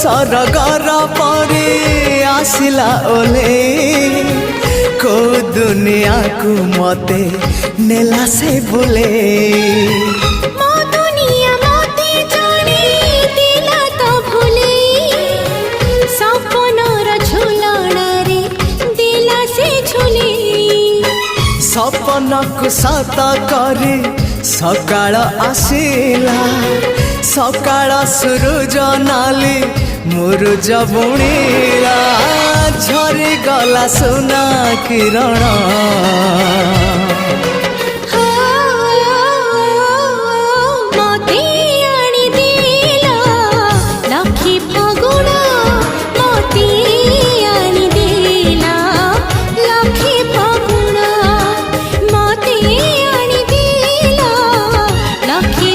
सरगर परे आसिला ओले को दुनिया को मते नेला से बोले मो दुनिया मते जाने दिला तो भूले सपनर झुलणारे दिला से झुले सपन को सत करे सकाळ आसिला सकाळ सूरज नाली मुरुज बुणीला झरी गला सोना किरण